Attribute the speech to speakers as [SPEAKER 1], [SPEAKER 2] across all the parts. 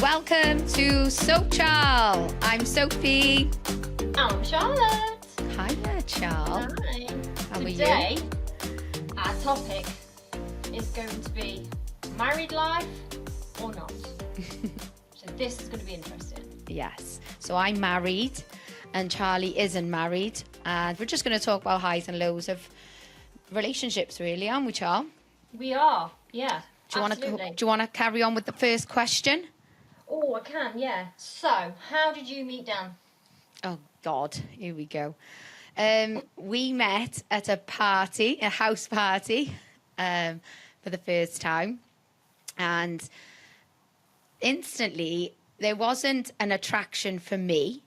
[SPEAKER 1] Welcome to Soap Charl. I'm Sophie.
[SPEAKER 2] I'm Charlotte.
[SPEAKER 1] Hiya, Charl.
[SPEAKER 2] Hi.
[SPEAKER 1] How are you?
[SPEAKER 2] Today, our topic is going to be married life or not. So this is going to be interesting.
[SPEAKER 1] Yes. So I'm married and Charlie isn't married. And we're just going to talk about highs and lows of relationships, really, aren't we, Charl?
[SPEAKER 2] We are, yeah.
[SPEAKER 1] Do you want to carry on with the first question?
[SPEAKER 2] Oh, I can, yeah. So, how did you meet Dan?
[SPEAKER 1] Oh, God. Here we go. We met at a party, a house party, for the first time. And instantly, there wasn't an attraction for me,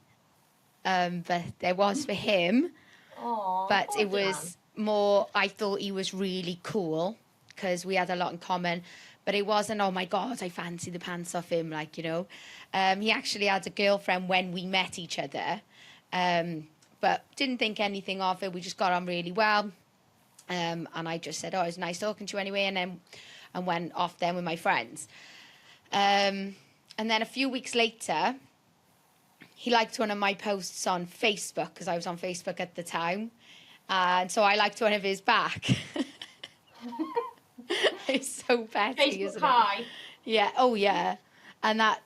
[SPEAKER 1] but there was for him.
[SPEAKER 2] Oh,
[SPEAKER 1] But it was more, I thought he was really cool because we had a lot in common. But it wasn't, oh my God, I fancy the pants off him, like, you know. He actually had a girlfriend when we met each other, but didn't think anything of it. We just got on really well. And I just said, oh, it was nice talking to you anyway. And then I went off then with my friends. And then a few weeks later, he liked one of my posts on Facebook because I was on Facebook at the time. And so I liked one of his back. It's so petty,
[SPEAKER 2] Facebook
[SPEAKER 1] isn't
[SPEAKER 2] high.
[SPEAKER 1] it? Yeah. Oh, yeah. And that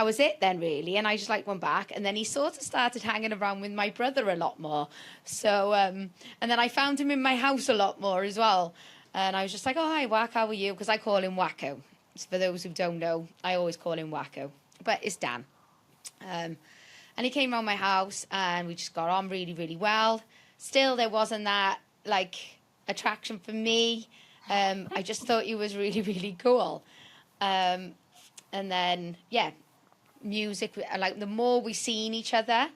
[SPEAKER 1] was it then, really. And I just like went back. And then he sort of started hanging around with my brother a lot more. So, and then I found him in my house a lot more as well. And I was just like, oh, hi, Wack, how are you? Because I call him Wacko. For those who don't know, I always call him Wacko. But it's Dan. And he came around my house and we just got on really, really well. Still, there wasn't that, like, attraction for me. I just thought he was really, really cool. And then, yeah, music, like the more we seen each other,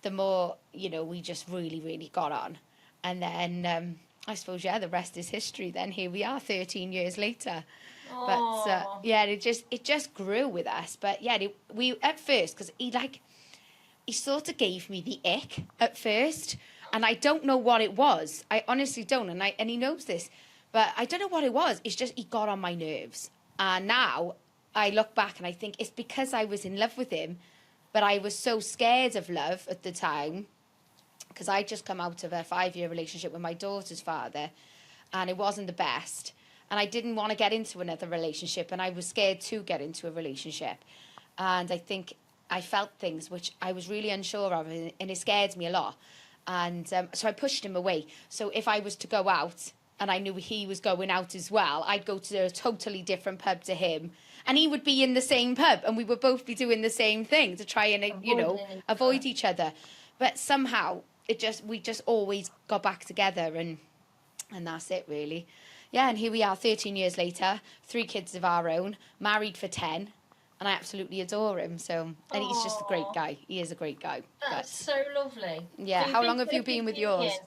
[SPEAKER 1] the more, you know, we just really, really got on. And then, I suppose, yeah, the rest is history then. Here we are 13 years later.
[SPEAKER 2] Aww.
[SPEAKER 1] But, yeah, it just grew with us. But, yeah, we at first, because he sort of gave me the ick at first. And I don't know what it was. I honestly don't. And he knows this. But I don't know what it was. It's just he got on my nerves. And now I look back and I think it's because I was in love with him, but I was so scared of love at the time because I just come out of a 5-year relationship with my daughter's father and it wasn't the best. And I didn't want to get into another relationship and I was scared to get into a relationship. And I think I felt things which I was really unsure of and it scared me a lot. And so I pushed him away. So if I was to go out and I knew he was going out as well, I'd go to a totally different pub to him. And he would be in the same pub and we would both be doing the same thing to try and, avoid each other. But somehow we just always got back together and that's it really. Yeah, and here we are 13 years later, 3 kids of our own, married for 10. And I absolutely adore him. So, and he's just a great guy. He is a great guy.
[SPEAKER 2] That's so lovely.
[SPEAKER 1] Yeah,
[SPEAKER 2] So
[SPEAKER 1] how long have you been with yours?
[SPEAKER 2] Years,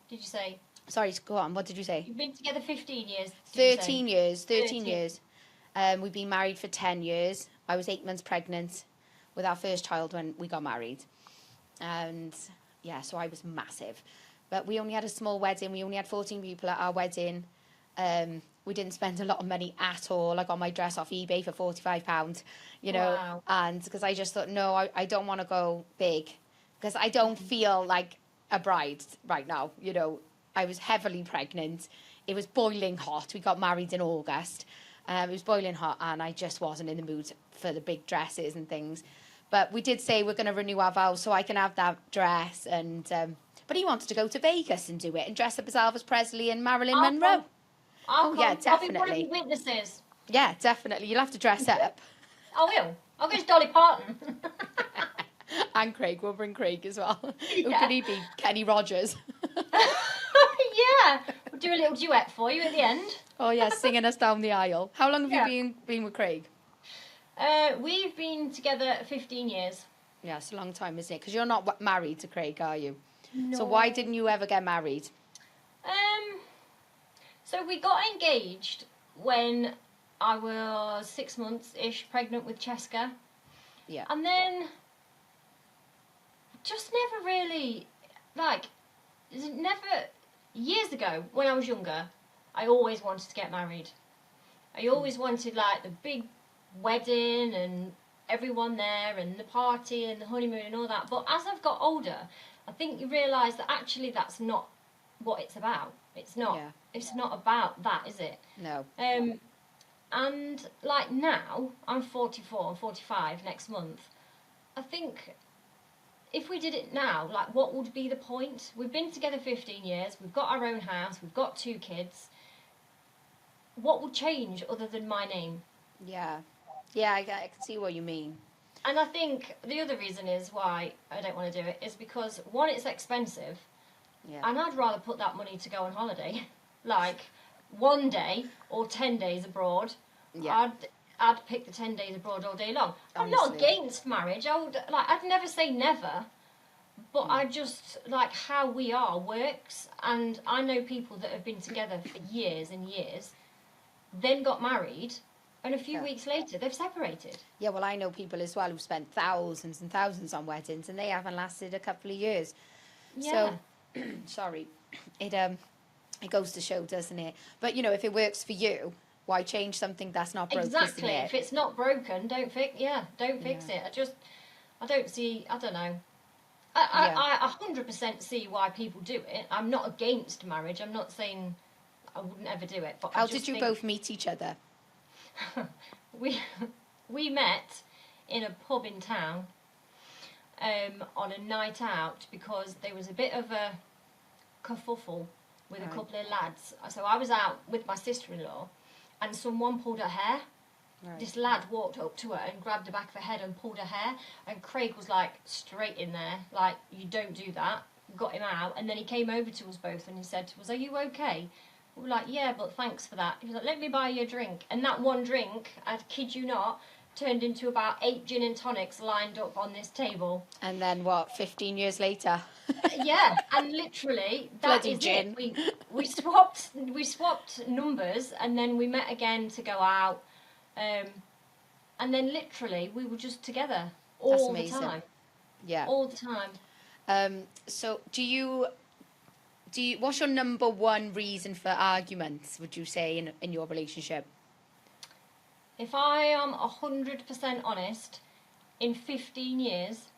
[SPEAKER 2] did you say?
[SPEAKER 1] Sorry, go on. What did you say?
[SPEAKER 2] You've been together 15 years.
[SPEAKER 1] 13 years. 13 years. We've been married for 10 years. I was 8 months pregnant with our first child when we got married. And, yeah, so I was massive. But we only had a small wedding. We only had 14 people at our wedding. We didn't spend a lot of money at all. I got my dress off eBay for £45, you know.
[SPEAKER 2] Wow.
[SPEAKER 1] And because I just thought, no, I don't want to go big. Because I don't feel like a bride right now, you know. I was heavily pregnant. It was boiling hot. We got married in August. It was boiling hot and I just wasn't in the mood for the big dresses and things. But we did say we're going to renew our vows so I can have that dress. And but he wanted to go to Vegas and do it and dress up as Elvis Presley and Marilyn Monroe. Yeah, definitely.
[SPEAKER 2] I'll be one of the witnesses.
[SPEAKER 1] Yeah, definitely. You'll have to dress up.
[SPEAKER 2] I will. I'll go to Dolly Parton.
[SPEAKER 1] And Craig. We'll bring Craig as well.
[SPEAKER 2] Yeah.
[SPEAKER 1] Who could he be? Kenny Rogers.
[SPEAKER 2] Yeah. We'll do a little duet for you at the end.
[SPEAKER 1] Oh, yeah, singing us down the aisle. How long have you been with Craig?
[SPEAKER 2] We've been together 15 years.
[SPEAKER 1] Yeah, it's a long time, isn't it? Because you're not married to Craig, are you?
[SPEAKER 2] No.
[SPEAKER 1] So why didn't you ever get married?
[SPEAKER 2] So we got engaged when I was 6 months-ish pregnant with Cheska.
[SPEAKER 1] Yeah.
[SPEAKER 2] And then just never really, years ago, when I was younger, I always wanted to get married. I always wanted, the big wedding and everyone there and the party and the honeymoon and all that. But as I've got older, I think you realise that actually that's not what it's about. It's not.
[SPEAKER 1] Yeah.
[SPEAKER 2] It's not about that, is it?
[SPEAKER 1] No.
[SPEAKER 2] And like now, I'm 44, I'm 45 next month. I think if we did it now, like what would be the point? We've been together 15 years, we've got our own house, we've got 2 kids. What would change other than my name?
[SPEAKER 1] Yeah. Yeah, I can see what you mean.
[SPEAKER 2] And I think the other reason is why I don't want to do it is because, one, it's expensive,
[SPEAKER 1] Yeah.
[SPEAKER 2] and I'd rather put that money to go on holiday, like 1 day or 10 days abroad.
[SPEAKER 1] Yeah.
[SPEAKER 2] I'd pick the 10 days abroad all day long. I'm not
[SPEAKER 1] Honestly.
[SPEAKER 2] against marriage. I'd never say never, but I just like how we are works. And I know people that have been together for years and years, then got married, and a few
[SPEAKER 1] Yeah.
[SPEAKER 2] weeks later they've separated.
[SPEAKER 1] Yeah, well, I know people as well who've spent thousands and thousands on weddings, and they haven't lasted a couple of years.
[SPEAKER 2] Yeah.
[SPEAKER 1] So, sorry, it goes to show, doesn't it? But if it works for you, why change something that's not broken?
[SPEAKER 2] Exactly. If it's not broken, don't fix it. I don't see. I don't know. I 100% see why people do it. I'm not against marriage. I'm not saying I wouldn't ever do it. But
[SPEAKER 1] How
[SPEAKER 2] I just
[SPEAKER 1] did you
[SPEAKER 2] think
[SPEAKER 1] both meet each other?
[SPEAKER 2] we met in a pub in town on a night out because there was a bit of a kerfuffle with a
[SPEAKER 1] Right.
[SPEAKER 2] couple of lads. So I was out with my sister-in-law, and someone pulled her hair.
[SPEAKER 1] Right.
[SPEAKER 2] This lad walked up to her and grabbed the back of her head and pulled her hair, and Craig was like straight in there, like, you don't do that. Got him out, and then he came over to us both and he said to us, "Are you okay?" We were like, "Yeah, but thanks for that." He was like, "Let me buy you a drink." And that one drink, I kid you not, turned into about 8 gin and tonics lined up on this table.
[SPEAKER 1] And then what? 15 years later.
[SPEAKER 2] Yeah, and literally that
[SPEAKER 1] Bloody
[SPEAKER 2] is
[SPEAKER 1] gin.
[SPEAKER 2] it. We swapped numbers, and then we met again to go out, and then literally we were just together all the
[SPEAKER 1] amazing.
[SPEAKER 2] time,
[SPEAKER 1] Yeah.
[SPEAKER 2] all the time.
[SPEAKER 1] So do you? What's your number one reason for arguments? Would you say in your relationship?
[SPEAKER 2] If I am 100% honest, in 15 years,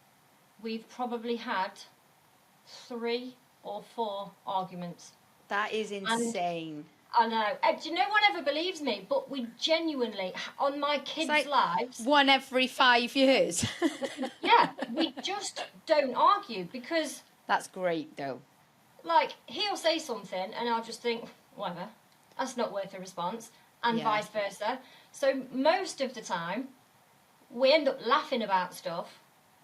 [SPEAKER 2] we've probably had 3 or 4 arguments.
[SPEAKER 1] That is insane.
[SPEAKER 2] I know. Do you know one ever believes me? But we genuinely, on my kids'
[SPEAKER 1] like
[SPEAKER 2] lives,
[SPEAKER 1] One every 5 years.
[SPEAKER 2] yeah, we just don't argue because,
[SPEAKER 1] That's great, though.
[SPEAKER 2] like, he'll say something and I'll just think, whatever, that's not worth a response, and
[SPEAKER 1] Yeah.
[SPEAKER 2] vice versa. So most of the time, we end up laughing about stuff,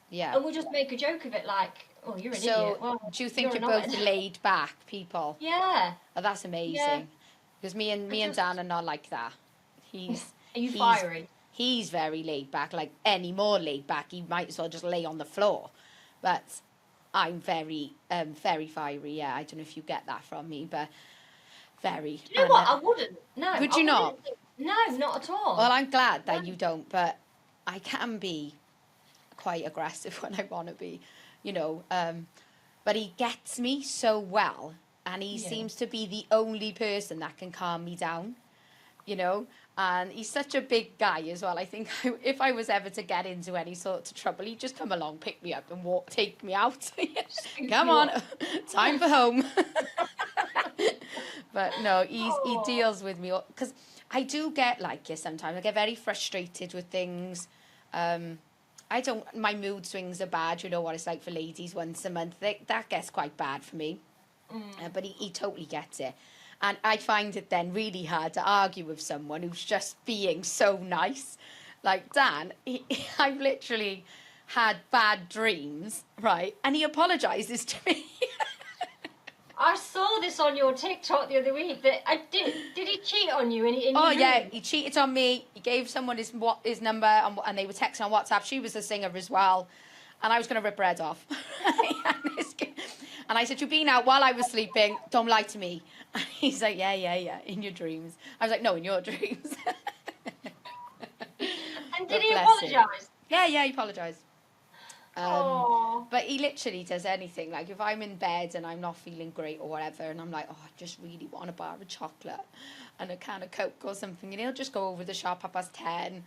[SPEAKER 1] Yeah.
[SPEAKER 2] and we just make a joke of it, like, "Oh, you're an
[SPEAKER 1] So,
[SPEAKER 2] idiot." Well,
[SPEAKER 1] do you think you're
[SPEAKER 2] an
[SPEAKER 1] both
[SPEAKER 2] idiot.
[SPEAKER 1] laid back people?
[SPEAKER 2] Yeah.
[SPEAKER 1] Oh, that's amazing.
[SPEAKER 2] Yeah.
[SPEAKER 1] Because me and Dan are not like that. He's
[SPEAKER 2] Are you
[SPEAKER 1] he's-
[SPEAKER 2] fiery?
[SPEAKER 1] He's very laid back. Like any more laid back, he might as well just lay on the floor. But I'm very fiery. Yeah, I don't know if you get that from me, but very.
[SPEAKER 2] Do you know
[SPEAKER 1] And,
[SPEAKER 2] what? I wouldn't. No.
[SPEAKER 1] Would
[SPEAKER 2] I
[SPEAKER 1] you not?
[SPEAKER 2] wouldn't think- No, not at all.
[SPEAKER 1] Well, I'm glad that you don't, but I can be quite aggressive when I want to be, But he gets me so well, and he
[SPEAKER 2] Yeah.
[SPEAKER 1] seems to be the only person that can calm me down, And he's such a big guy as well. I think if I was ever to get into any sort of trouble, he'd just come along, pick me up, and take me out. Come
[SPEAKER 2] you
[SPEAKER 1] on,
[SPEAKER 2] up.
[SPEAKER 1] time for home. But no, he
[SPEAKER 2] Aw.
[SPEAKER 1] deals with me because I do get like you sometimes. I get very frustrated with things. My mood swings are bad. You know what it's like for ladies once a month. That gets quite bad for me. But he totally gets it. And I find it then really hard to argue with someone who's just being so nice. Like Dan, I've literally had bad dreams, right? And he apologises to me.
[SPEAKER 2] I saw this on your TikTok the other week. That did he cheat on you?
[SPEAKER 1] He cheated on me. He gave someone his number and they were texting on WhatsApp. She was a singer as well. And I was going to rip her head off. And I said, "You've been out while I was sleeping. Don't lie to me." And he's like, yeah, in your dreams. I was like, "No, in your dreams."
[SPEAKER 2] And did he
[SPEAKER 1] bless him.
[SPEAKER 2] apologise?
[SPEAKER 1] Yeah, he apologised.
[SPEAKER 2] Oh.
[SPEAKER 1] But he literally does anything. Like if I'm in bed and I'm not feeling great or whatever, and I'm like, "Oh, I just really want a bar of chocolate and a can of Coke or something," and he'll just go over the shop 10:30.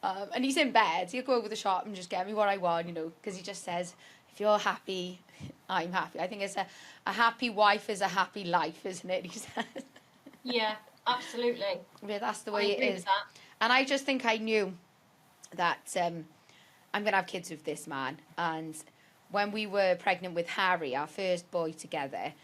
[SPEAKER 1] And he's in bed. He'll go over the shop and just get me what I want, because he just says, if you're happy, I'm happy. I think it's a happy wife is a happy life, isn't it? He says.
[SPEAKER 2] Yeah, absolutely.
[SPEAKER 1] Yeah, that's the way
[SPEAKER 2] I agree
[SPEAKER 1] it is.
[SPEAKER 2] with that.
[SPEAKER 1] And I just think I knew that I'm going to have kids with this man. And when we were pregnant with Harry, our first boy together,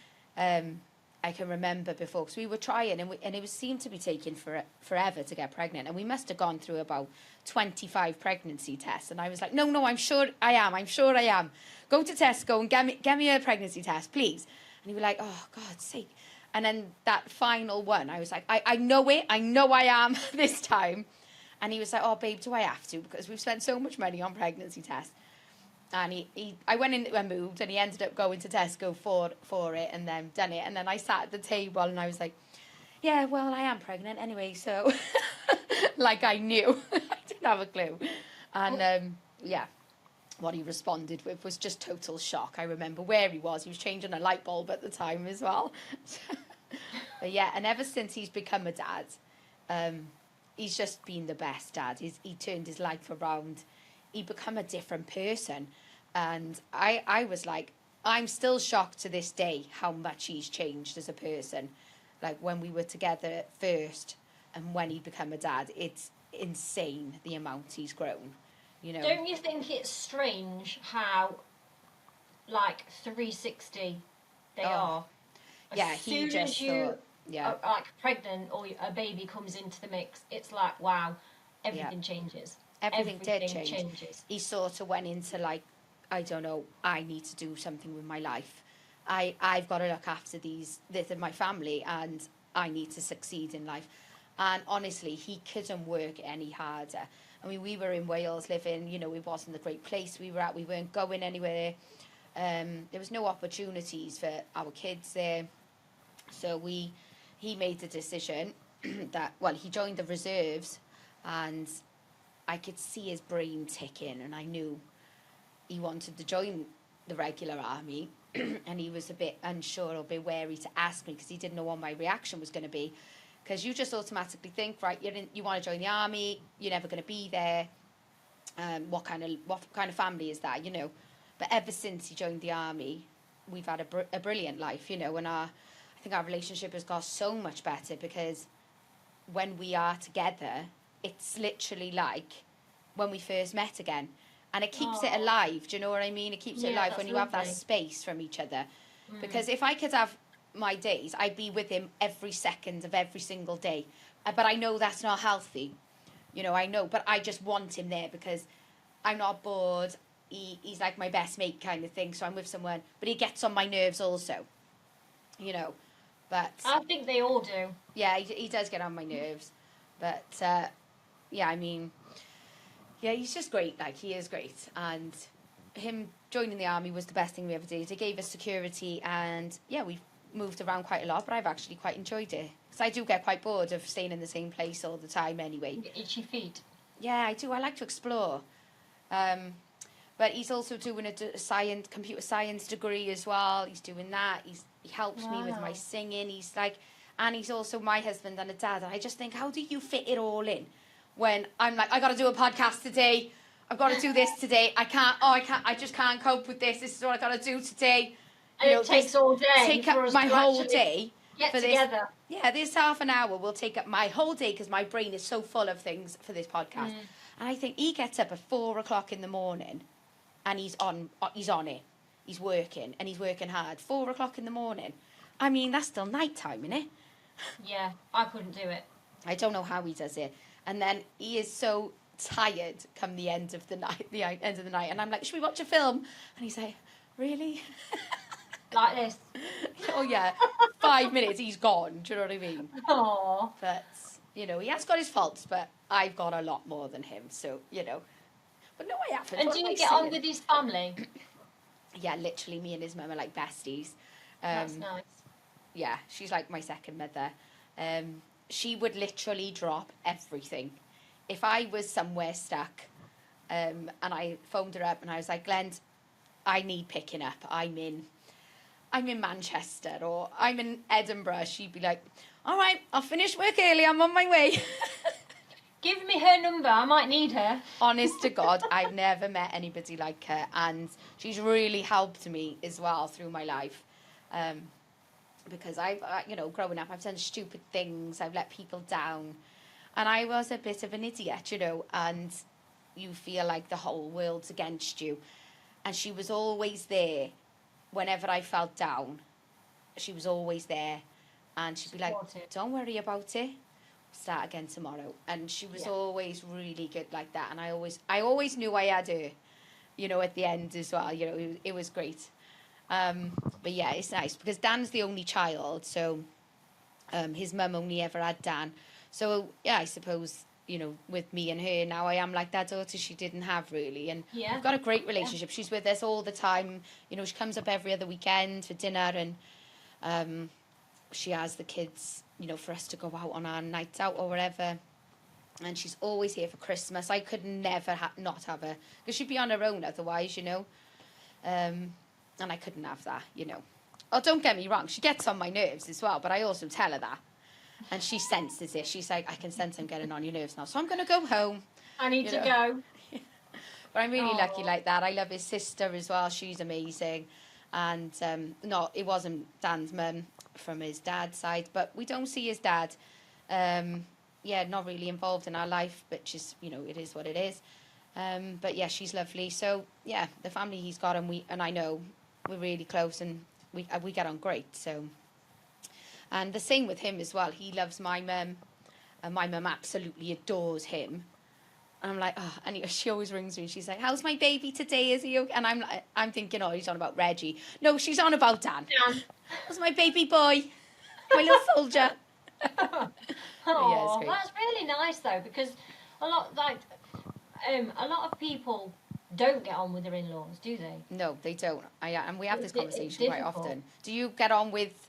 [SPEAKER 1] I can remember before, because we were trying, and it seemed to be taking forever to get pregnant. And we must have gone through about 25 pregnancy tests. And I was like, no, I'm sure I am. Go to Tesco and get me a pregnancy test, please. And he was like, oh, God's sake. And then that final one, I was like, I know it. I know I am this time. And he was like, oh, babe, do I have to? Because we've spent so much money on pregnancy tests. And I went in and moved, and he ended up going to Tesco for it and then done it. And then I sat at the table and I was like, yeah, well, I am pregnant anyway. So, like I knew. I didn't have a clue. And, yeah, what he responded with was just total shock. I remember where he was. He was changing a light bulb at the time as well. But, yeah, and ever since he's become a dad, he's just been the best dad. He turned his life around. He become a different person. And I was like, I'm still shocked to this day how much he's changed as a person. Like when we were together first and when he become a dad, it's insane the amount he's grown,
[SPEAKER 2] Don't you think it's strange how, like, 360 they are?
[SPEAKER 1] Yeah, he just thought, yeah.
[SPEAKER 2] Are, like, pregnant or a baby comes into the mix, it's like, wow, everything changes.
[SPEAKER 1] Everything did change.
[SPEAKER 2] Changes.
[SPEAKER 1] He sort of went into like, I don't know, I need to do something with my life. I've got to look after this my family, and I need to succeed in life. And honestly, he couldn't work any harder. I mean, we were in Wales living, it wasn't the great place we were at. We weren't going anywhere. There was no opportunities for our kids there. So he made the decision that, well, he joined the reserves, and I could see his brain ticking, and I knew he wanted to join the regular army. And he was a bit unsure or a bit wary to ask me because he didn't know what my reaction was going to be. Because you just automatically think, right, you want to join the army, you're never going to be there. What kind of family is that, But ever since he joined the army, we've had a brilliant life, and I think our relationship has got so much better because when we are together, it's literally like when we first met again. And it keeps it alive, do you know what I mean? It keeps it alive when you have that space from each other. Because if I could have my days, I'd be with him every second of every single day. But I know that's not healthy. I know. But I just want him there because I'm not bored. He's like my best mate kind of thing. So I'm with someone. But he gets on my nerves also. But
[SPEAKER 2] I think they all do.
[SPEAKER 1] Yeah, he does get on my nerves. But, yeah, I mean, yeah, he's just great. Like, he is great. And him joining the army was the best thing we ever did. It gave us security. And, yeah, we've moved around quite a lot. But I've actually quite enjoyed it. Because I do get quite bored of staying in the same place all the time anyway.
[SPEAKER 2] You get itchy feet.
[SPEAKER 1] Yeah, I do. I like to explore. But he's also doing a computer science degree as well. He's doing that. He helps me with my singing. He's like... And he's also my husband and a dad. And I just think, how do you fit it all in? When I'm like, I got to do a podcast today. I've got to do this today. I just can't cope with this. This is what I got to do today.
[SPEAKER 2] And it takes all day.
[SPEAKER 1] Take up my whole day.
[SPEAKER 2] Get together.
[SPEAKER 1] This half an hour will take up my whole day because my brain is so full of things for this podcast. And I think he gets up at 4:00 in the morning and he's on it. He's working and he's working hard. 4:00 in the morning. I mean, that's still night time, isn't it?
[SPEAKER 2] Yeah, I couldn't do it.
[SPEAKER 1] I don't know how he does it. And then he is so tired come the end of the night, and I'm like, should we watch a film? And he's like, really?
[SPEAKER 2] Like this.
[SPEAKER 1] Oh yeah, 5 minutes, he's gone. Do you know what I mean?
[SPEAKER 2] Aww.
[SPEAKER 1] But he has got his faults, but I've got a lot more than him. So but no, I haven't.
[SPEAKER 2] And do you get on with his family?
[SPEAKER 1] Yeah, literally, me and his mum are like besties.
[SPEAKER 2] That's nice.
[SPEAKER 1] Yeah, she's like my second mother. She would literally drop everything. If I was somewhere stuck, and I phoned her up and I was like, Glenn, I need picking up. I'm in Manchester or I'm in Edinburgh. She'd be like, all right, I'll finish work early. I'm on my way.
[SPEAKER 2] Give me her number. I might need her.
[SPEAKER 1] Honest to God, I've never met anybody like her, and she's really helped me as well through my life. Because I've, growing up, I've done stupid things. I've let people down, and I was a bit of an idiot, and you feel like the whole world's against you. And she was always there whenever I felt down. She was always there, and she'd be like, "Don't worry about it. Start again tomorrow." And she was always really good like that. And I always knew I had her, at the end as well. It was great. But yeah, it's nice because Dan's the only child, so his mum only ever had Dan. So yeah, I suppose with me and her now, I am like that daughter she didn't have really, and we've got a great relationship. She's with us all the time. She comes up every other weekend for dinner, and she has the kids, for us to go out on our nights out or whatever. And she's always here for Christmas. I could never not have her because she'd be on her own otherwise, And I couldn't have that, Oh, don't get me wrong. She gets on my nerves as well, but I also tell her that. And she senses it. She's like, I can sense I'm getting on your nerves now. So I'm going to go home.
[SPEAKER 2] I need to go.
[SPEAKER 1] But I'm really lucky like that. I love his sister as well. She's amazing. And it wasn't Dan's mum from his dad's side, but we don't see his dad. Not really involved in our life, but just, it is what it is. But yeah, she's lovely. So yeah, the family he's got, and I know we're really close, and we get on great. So, and the same with him as well. He loves my mum, and my mum absolutely adores him. And I'm like, oh, and she always rings me and she's like, "How's my baby today? Is he okay?" And I'm thinking, oh, he's on about Reggie. No, she's on about Dan. How's my baby boy? My little soldier.
[SPEAKER 2] Oh, that's really nice though, because a lot of people don't get on with their in-laws, do they?
[SPEAKER 1] No, they don't. And we have this conversation quite often. Do you get on with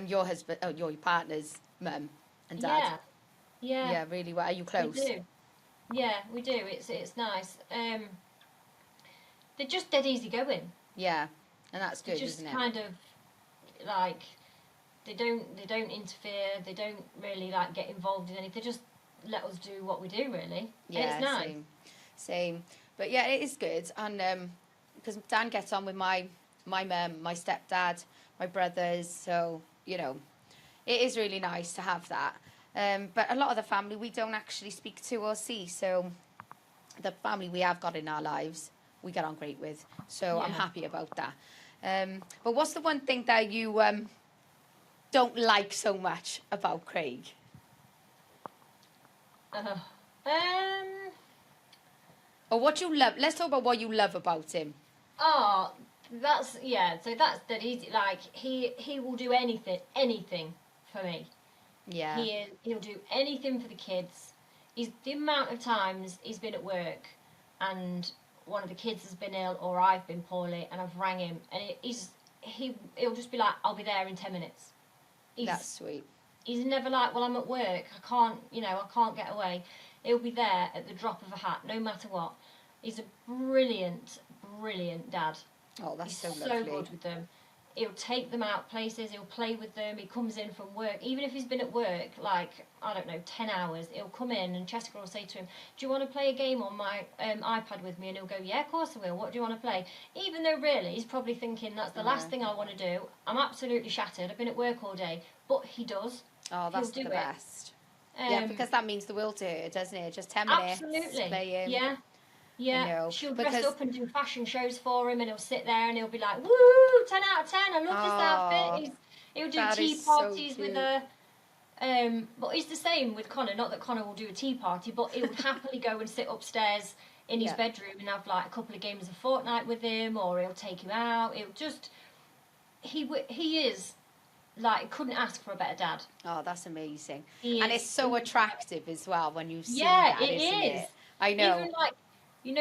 [SPEAKER 1] your husband, your partner's mum and dad?
[SPEAKER 2] Yeah.
[SPEAKER 1] Yeah, really well. Are you close?
[SPEAKER 2] We do. Yeah, we do. It's nice. They're just dead easy going.
[SPEAKER 1] Yeah, and that's good,
[SPEAKER 2] just
[SPEAKER 1] isn't it?
[SPEAKER 2] Kind of like they don't interfere. They don't really like get involved in anything. They just let us do what we do, really.
[SPEAKER 1] Yeah,
[SPEAKER 2] and it's nice.
[SPEAKER 1] Same. But yeah, it is good, and because Dan gets on with my mum, my stepdad, my brothers, so it is really nice to have that. But a lot of the family we don't actually speak to or see, so the family we have got in our lives we get on great with, so I'm happy about that. But what's the one thing that you don't like so much about Craig? Or what you love. Let's talk about what you love about him.
[SPEAKER 2] Oh, that's so that's that easy. Like he will do anything for me.
[SPEAKER 1] Yeah.
[SPEAKER 2] He'll do anything for the kids. The amount of times he's been at work and one of the kids has been ill or I've been poorly and I've rang him and he'll just be like, "I'll be there in 10 minutes."
[SPEAKER 1] That's sweet.
[SPEAKER 2] He's never like, "Well, I'm at work. I can't get away." He'll be there at the drop of a hat, no matter what. He's a brilliant dad.
[SPEAKER 1] Oh, that's so lovely.
[SPEAKER 2] So good with them. He'll take them out places, he'll play with them, he comes in from work. Even if he's been at work, 10 hours, he'll come in and Jessica will say to him, "Do you want to play a game on my iPad with me?" And he'll go, "Yeah, of course I will. What do you want to play?" Even though really he's probably thinking, that's the last thing I want to do. I'm absolutely shattered. I've been at work all day. But he does.
[SPEAKER 1] Oh, that's the best. Yeah, because that means the world to her, doesn't it? Just 10 minutes playing.
[SPEAKER 2] Yeah. Yeah, she'll dress up and do fashion shows for him, and he'll sit there and he'll be like, "Woo, 10 out of 10, I love this outfit." He'll do tea parties with her. But it's the same with Connor. Not that Connor will do a tea party, but he would happily go and sit upstairs in his bedroom and have like a couple of games of Fortnite with him, or he'll take him out. He is like, couldn't ask for a better dad.
[SPEAKER 1] Oh, that's amazing. And it's so attractive as well when you see
[SPEAKER 2] that,
[SPEAKER 1] isn't it? I know.
[SPEAKER 2] Even like,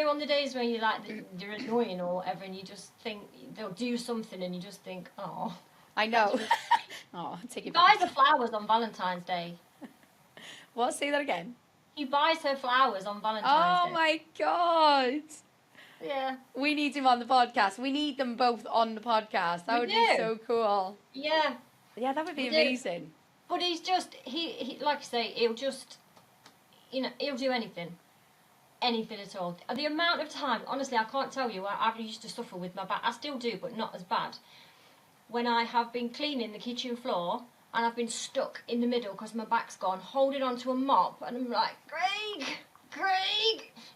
[SPEAKER 2] on the days when you're like, they're annoying or whatever, and you just think they'll do something and you just think, oh.
[SPEAKER 1] I know. Oh, take it
[SPEAKER 2] back. He
[SPEAKER 1] back.
[SPEAKER 2] buys her flowers on Valentine's Day.
[SPEAKER 1] What? Say that again.
[SPEAKER 2] He buys her flowers on Valentine's Day.
[SPEAKER 1] Oh my God.
[SPEAKER 2] Yeah.
[SPEAKER 1] We need him on the podcast. We need them both on the podcast. That would be so cool.
[SPEAKER 2] Yeah.
[SPEAKER 1] Yeah, that would be amazing.
[SPEAKER 2] But he's just, he like I say, you know, he'll do anything. Anything at all. The amount of time, honestly, I can't tell you. I used to suffer with my back. I still do, but not as bad. When I have been cleaning the kitchen floor and I've been stuck in the middle because my back's gone, holding onto a mop, and I'm like, Craig,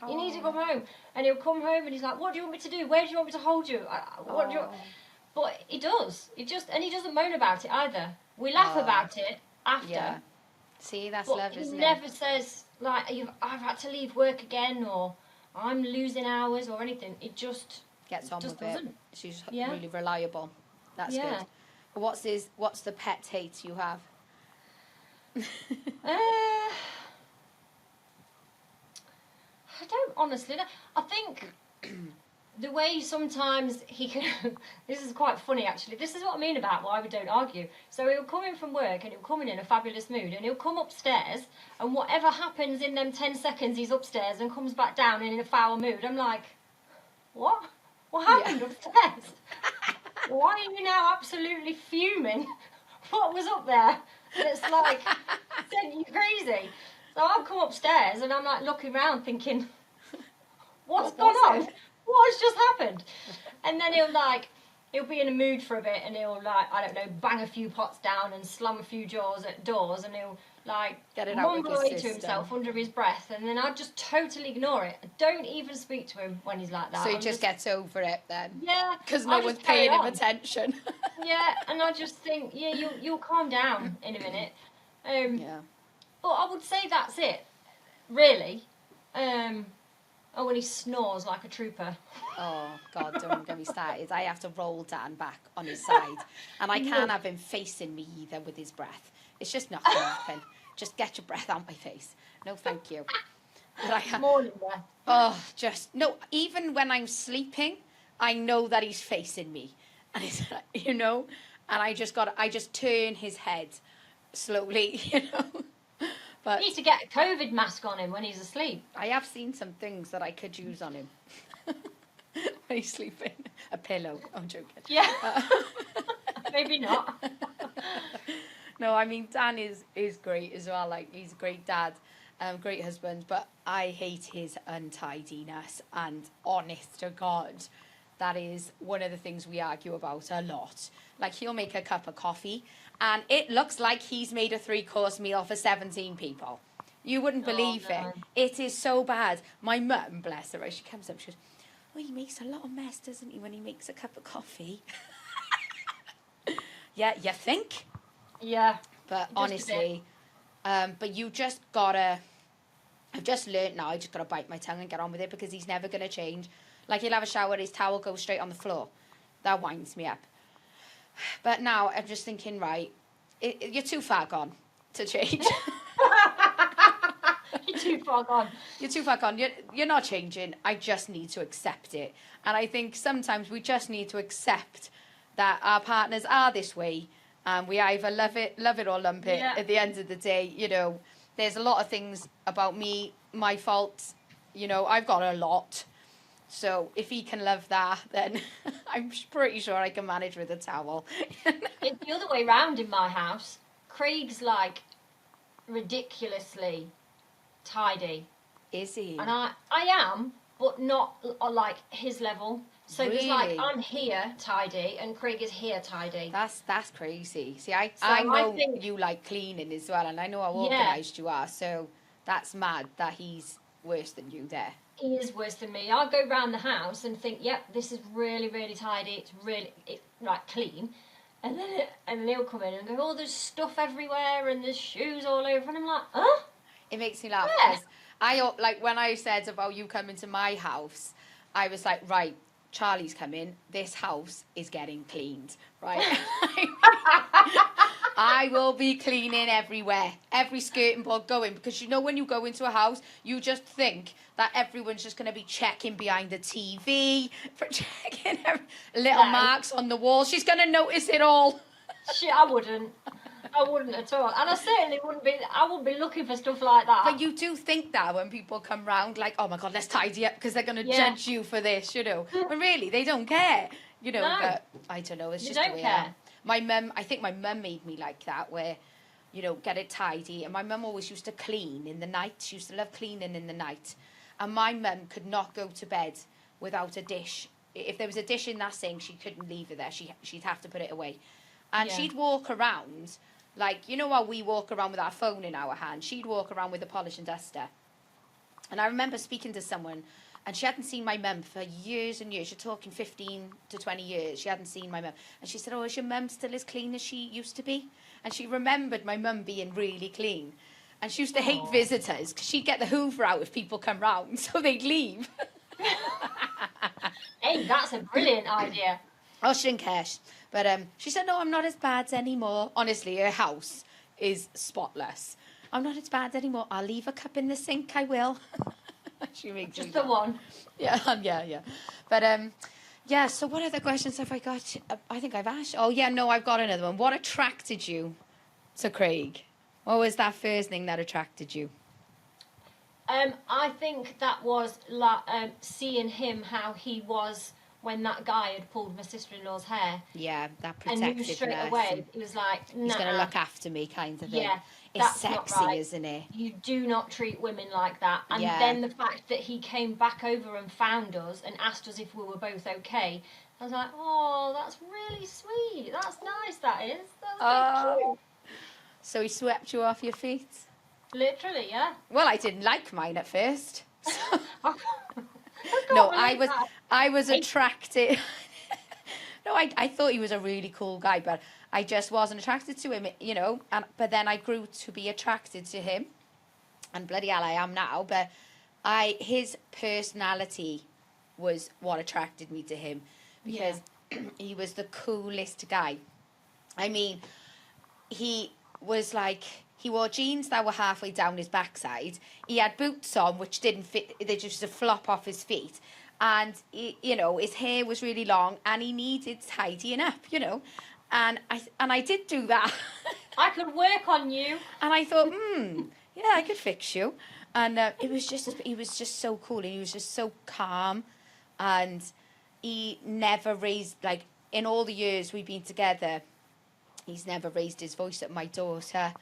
[SPEAKER 2] you need to come home. And he'll come home and he's like, what do you want me to do? Where do you want me to hold you? What do you? But he does. He doesn't moan about it either. We laugh about it after.
[SPEAKER 1] Yeah. See, that's
[SPEAKER 2] but
[SPEAKER 1] love,
[SPEAKER 2] he
[SPEAKER 1] isn't it?
[SPEAKER 2] never says, like, I've had to leave work again, or I'm losing hours, or anything. It just
[SPEAKER 1] gets on with
[SPEAKER 2] doesn't.
[SPEAKER 1] it. She's really reliable. That's
[SPEAKER 2] Yeah.
[SPEAKER 1] good. But what's the pet hate you have?
[SPEAKER 2] I don't honestly know. I think the way sometimes he can... This is quite funny, actually. This is what I mean about why we don't argue. So he'll come in from work and he'll come in a fabulous mood, and he'll come upstairs, and whatever happens in them 10 seconds he's upstairs and comes back down in a foul mood, I'm like, what? What happened upstairs? Why are you now absolutely fuming? What was up there? And it's like, sent you crazy. So I'll come upstairs and I'm like looking around thinking, what's gone on? What's just happened? And then he'll be in a mood for a bit, and he'll, like, I don't know, bang a few pots down and slam a few doors, and he'll, like,
[SPEAKER 1] Get it out
[SPEAKER 2] mumble
[SPEAKER 1] with
[SPEAKER 2] away
[SPEAKER 1] his
[SPEAKER 2] to
[SPEAKER 1] system.
[SPEAKER 2] himself under his breath, and then I just totally ignore it. I don't even speak to him when he's like that.
[SPEAKER 1] So he just gets over it then?
[SPEAKER 2] Yeah.
[SPEAKER 1] Because no one's paying him attention.
[SPEAKER 2] Yeah, and I just think, yeah, you'll calm down in a minute.
[SPEAKER 1] Yeah.
[SPEAKER 2] But I would say that's it, really. Oh, when he snores like a trooper.
[SPEAKER 1] Oh, God, don't get me started. I have to roll Dan back on his side. And I can't have him facing me either with his breath. It's just not going to happen. Just get your breath out my face. No, thank you. But
[SPEAKER 2] Morning breath.
[SPEAKER 1] Oh, no, even when I'm sleeping, I know that he's facing me. And it's, you know, and I just turn his head slowly, you know. But
[SPEAKER 2] You need to get a COVID mask on him when he's asleep.
[SPEAKER 1] I have seen some things that I could use on him. When he's sleeping. A pillow. I'm joking.
[SPEAKER 2] Yeah. Maybe not.
[SPEAKER 1] No, I mean, Dan is great as well. Like, he's a great dad, great husband. But I hate his untidiness. And honest to God, that is one of the things we argue about a lot. Like, he'll make a cup of coffee, and it looks like he's made a 3-course meal for 17 people. You wouldn't believe it. It is so bad. My mum, bless her, she comes up, she goes, oh, he makes a lot of mess, doesn't he, when he makes a cup of coffee? Yeah, you think?
[SPEAKER 2] Yeah.
[SPEAKER 1] But honestly, but you just gotta, I've just learnt now, I just gotta bite my tongue and get on with it, because he's never gonna change. Like, he'll have a shower, his towel goes straight on the floor. That winds me up. But now I'm just thinking, right, you're too far gone to change.
[SPEAKER 2] You're too far gone.
[SPEAKER 1] You're too far gone. You're not changing. I just need to accept it. And I think sometimes we just need to accept that our partners are this way. And we either love it or lump it.
[SPEAKER 2] Yeah.
[SPEAKER 1] At the end of the day, you know, there's a lot of things about me, my faults. You know, I've got a lot. So if he can love that, then I'm pretty sure I can manage with a towel.
[SPEAKER 2] It's the other way round in my house. Craig's like ridiculously tidy.
[SPEAKER 1] Is he?
[SPEAKER 2] And I am, but not like his level. So there's like,
[SPEAKER 1] Really?
[SPEAKER 2] I'm here tidy and Craig is here tidy.
[SPEAKER 1] That's crazy. See, I
[SPEAKER 2] So
[SPEAKER 1] know
[SPEAKER 2] I think-
[SPEAKER 1] you like cleaning as well, and I know how
[SPEAKER 2] Yeah.
[SPEAKER 1] organised you are. So that's mad that he's worse than you there.
[SPEAKER 2] He is worse than me. I'll go round the house and think, yep, this is really, really tidy. It's like clean. And then he'll come in and go, oh, there's stuff everywhere and there's shoes all over. And I'm like, huh?
[SPEAKER 1] It makes me laugh.
[SPEAKER 2] Yeah.
[SPEAKER 1] 'Cause like when I said about you coming to my house, I was like, right, Charlie's coming. This house is getting cleaned, right? I will be cleaning everywhere, every skirting board going, because you know when you go into a house, you just think that everyone's just going to be checking behind the TV, for checking little
[SPEAKER 2] No.
[SPEAKER 1] marks on the wall. She's going to notice it all.
[SPEAKER 2] Shit, I wouldn't at all. And I certainly wouldn't be looking for stuff like that.
[SPEAKER 1] But you do think that when people come round, like, oh my God, let's tidy up because they're going to
[SPEAKER 2] Yeah.
[SPEAKER 1] judge you for this, you know. But really, they don't care, you know.
[SPEAKER 2] No.
[SPEAKER 1] But I don't know, it's
[SPEAKER 2] You
[SPEAKER 1] just
[SPEAKER 2] don't
[SPEAKER 1] the way
[SPEAKER 2] care.
[SPEAKER 1] I am. My mum, I think my mum made me like that, where you know, get it tidy. And my mum always used to clean in the night. She used to love cleaning in the night. And my mum could not go to bed without a dish. If there was a dish in that sink, she couldn't leave it there. She'd have to put it away. And she'd walk around, like, you know how we walk around with our phone in our hand? She'd walk around with a polish and duster. And I remember speaking to someone, and she hadn't seen my mum for years and years. You're talking 15 to 20 years. She hadn't seen my mum. And she said, oh, is your mum still as clean as she used to be? And she remembered my mum being really clean. And she used to hate visitors because she'd get the Hoover out if people come round, so they'd leave.
[SPEAKER 2] Hey, that's a brilliant idea.
[SPEAKER 1] Oh, she didn't care. But she said, no, I'm not as bad anymore. Honestly, her house is spotless. I'm not as bad anymore. I'll leave a cup in the sink, I will. She makes
[SPEAKER 2] Just the one.
[SPEAKER 1] Yeah, yeah. But, yeah, so what other questions have I got? I think I've asked. Oh, yeah, no, I've got another one. What attracted you to Craig? What was that first thing that attracted you?
[SPEAKER 2] I think that was like seeing him, how he was when that guy had pulled my sister-in-law's hair.
[SPEAKER 1] Yeah, that
[SPEAKER 2] And
[SPEAKER 1] protectiveness.
[SPEAKER 2] knew straight away, it was like, nah.
[SPEAKER 1] He's going to look after me kind of thing.
[SPEAKER 2] Yeah,
[SPEAKER 1] It's
[SPEAKER 2] that's
[SPEAKER 1] sexy,
[SPEAKER 2] not right.
[SPEAKER 1] isn't it?
[SPEAKER 2] You do not treat women like that. And
[SPEAKER 1] Yeah.
[SPEAKER 2] then the fact that he came back over and found us and asked us if we were both okay, I was like, oh, that's really sweet. That's nice, that is. That's so cute.
[SPEAKER 1] So he swept you off your feet?
[SPEAKER 2] Literally, yeah.
[SPEAKER 1] Well, I didn't like mine at first.
[SPEAKER 2] I
[SPEAKER 1] No,
[SPEAKER 2] can't believe that.
[SPEAKER 1] I was attracted. No, I thought he was a really cool guy, but I just wasn't attracted to him, you know. But then I grew to be attracted to him, and bloody hell, I am now. But his personality was what attracted me to him, because he was the coolest guy. I mean, he was like, he wore jeans that were halfway down his backside. He had boots on which didn't fit; they just used to flop off his feet. And he, you know, his hair was really long, and he needed tidying up, you know. And I did do that.
[SPEAKER 2] I could work on you.
[SPEAKER 1] And I thought, yeah, I could fix you. And he was just so cool, and he was just so calm, and he never raised, like, in all the years we've been together, he's never raised his voice at my daughter.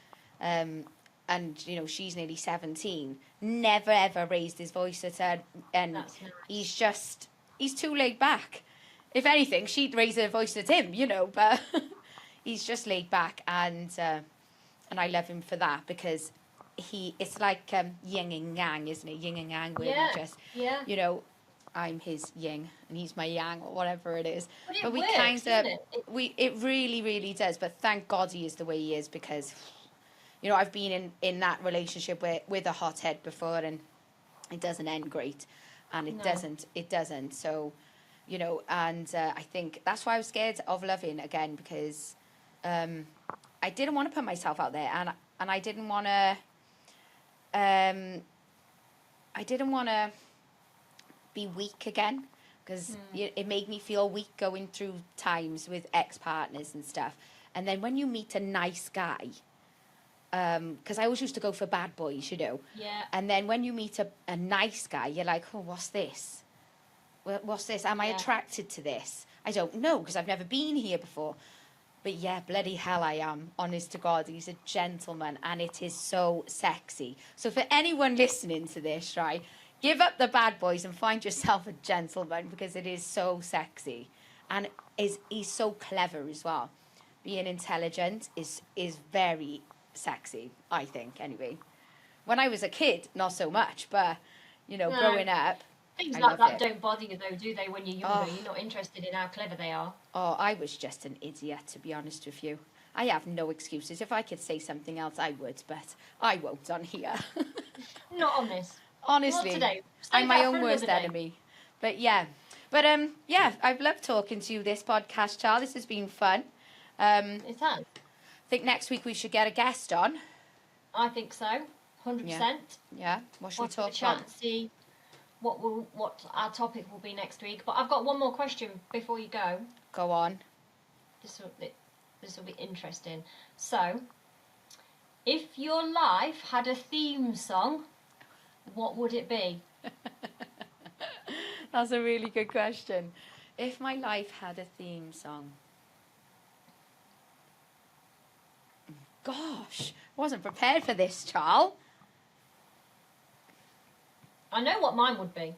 [SPEAKER 1] And, you know, she's nearly 17. Never, ever raised his voice at her. And
[SPEAKER 2] That's nice.
[SPEAKER 1] He's too laid back. If anything, she'd raise her voice at him, you know, but he's just laid back. And I love him for that, because it's like yin and yang, isn't it? Yin and yang, where he just, you know, I'm his yin and he's my yang, or whatever it is.
[SPEAKER 2] But
[SPEAKER 1] we
[SPEAKER 2] works,
[SPEAKER 1] kind of,
[SPEAKER 2] doesn't it?
[SPEAKER 1] it really, really does. But thank God he is the way he is, because, you know, I've been in that relationship with a hothead before, and it doesn't end great, and it doesn't. So, you know, and I think that's why I was scared of loving again, because I didn't want to put myself out there, and I didn't want to be weak again, because it made me feel weak going through times with ex-partners and stuff. And then when you meet a nice guy, because I always used to go for bad boys, you know.
[SPEAKER 2] Yeah.
[SPEAKER 1] And then when you meet a nice guy, you're like, oh, what's this? What's this? Am I attracted to this? I don't know, because I've never been here before. But yeah, bloody hell I am. Honest to God, he's a gentleman, and it is so sexy. So for anyone listening to this, right, give up the bad boys and find yourself a gentleman, because it is so sexy. And he's so clever as well. Being intelligent is very sexy, I think, anyway. When I was a kid, not so much, but, you know, growing up,
[SPEAKER 2] Things
[SPEAKER 1] I
[SPEAKER 2] like
[SPEAKER 1] loved
[SPEAKER 2] that
[SPEAKER 1] it.
[SPEAKER 2] don't bother you, though, do they, when you're younger? You're not interested in how clever they are.
[SPEAKER 1] Oh, I was just an idiot, to be honest with you. I have no excuses. If I could say something else, I would, but I won't on here.
[SPEAKER 2] Not on this.
[SPEAKER 1] Honestly,
[SPEAKER 2] Not today.
[SPEAKER 1] I'm
[SPEAKER 2] Save
[SPEAKER 1] my
[SPEAKER 2] that
[SPEAKER 1] own
[SPEAKER 2] for
[SPEAKER 1] worst
[SPEAKER 2] another day.
[SPEAKER 1] enemy. But yeah. But yeah, I've loved talking to you this podcast, Charles. This has been fun.
[SPEAKER 2] It has.
[SPEAKER 1] I think next week we should get a guest on.
[SPEAKER 2] I think so. 100%.
[SPEAKER 1] Yeah. What should we
[SPEAKER 2] We'll have a
[SPEAKER 1] talk
[SPEAKER 2] chat
[SPEAKER 1] about?
[SPEAKER 2] and see what our topic will be next week. But I've got one more question before you go.
[SPEAKER 1] Go on.
[SPEAKER 2] This will be interesting. So, if your life had a theme song, what would it be?
[SPEAKER 1] That's a really good question. If my life had a theme song. gosh. Wasn't prepared for this, Charles.
[SPEAKER 2] I know what mine would be.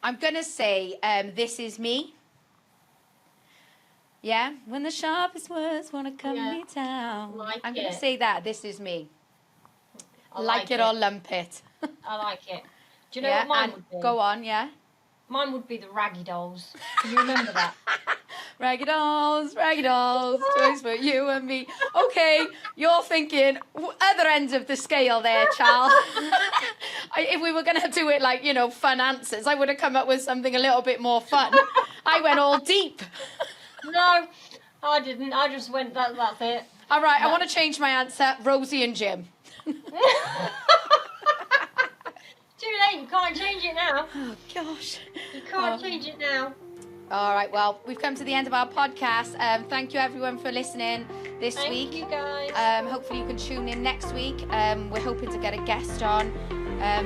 [SPEAKER 1] I'm going to say, This Is Me. Yeah? When the sharpest words want to cut me down. I'm going to say that. This is me.
[SPEAKER 2] I
[SPEAKER 1] like it or lump it.
[SPEAKER 2] I like it. Do you know what mine would be?
[SPEAKER 1] Go on, yeah.
[SPEAKER 2] Mine would be the Raggy Dolls. Can you remember that?
[SPEAKER 1] Raggy dolls, toys for you and me. Okay, you're thinking other ends of the scale there, Charles. If we were going to do it like, fun answers, I would have come up with something a little bit more fun. I went all deep.
[SPEAKER 2] No, I didn't. I just went, that's it.
[SPEAKER 1] All right, I want to change my answer. Rosie and Jim.
[SPEAKER 2] Too late, you can't change it now.
[SPEAKER 1] Oh, gosh.
[SPEAKER 2] You can't change it now.
[SPEAKER 1] All right, well, we've come to the end of our podcast. Thank you, everyone, for listening this week.
[SPEAKER 2] Thank you, guys.
[SPEAKER 1] Hopefully you can tune in next week. We're hoping to get a guest on.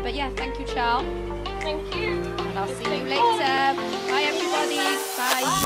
[SPEAKER 1] But yeah, thank you, Charles.
[SPEAKER 2] Thank you.
[SPEAKER 1] And I'll see you later. Bye, everybody. Bye.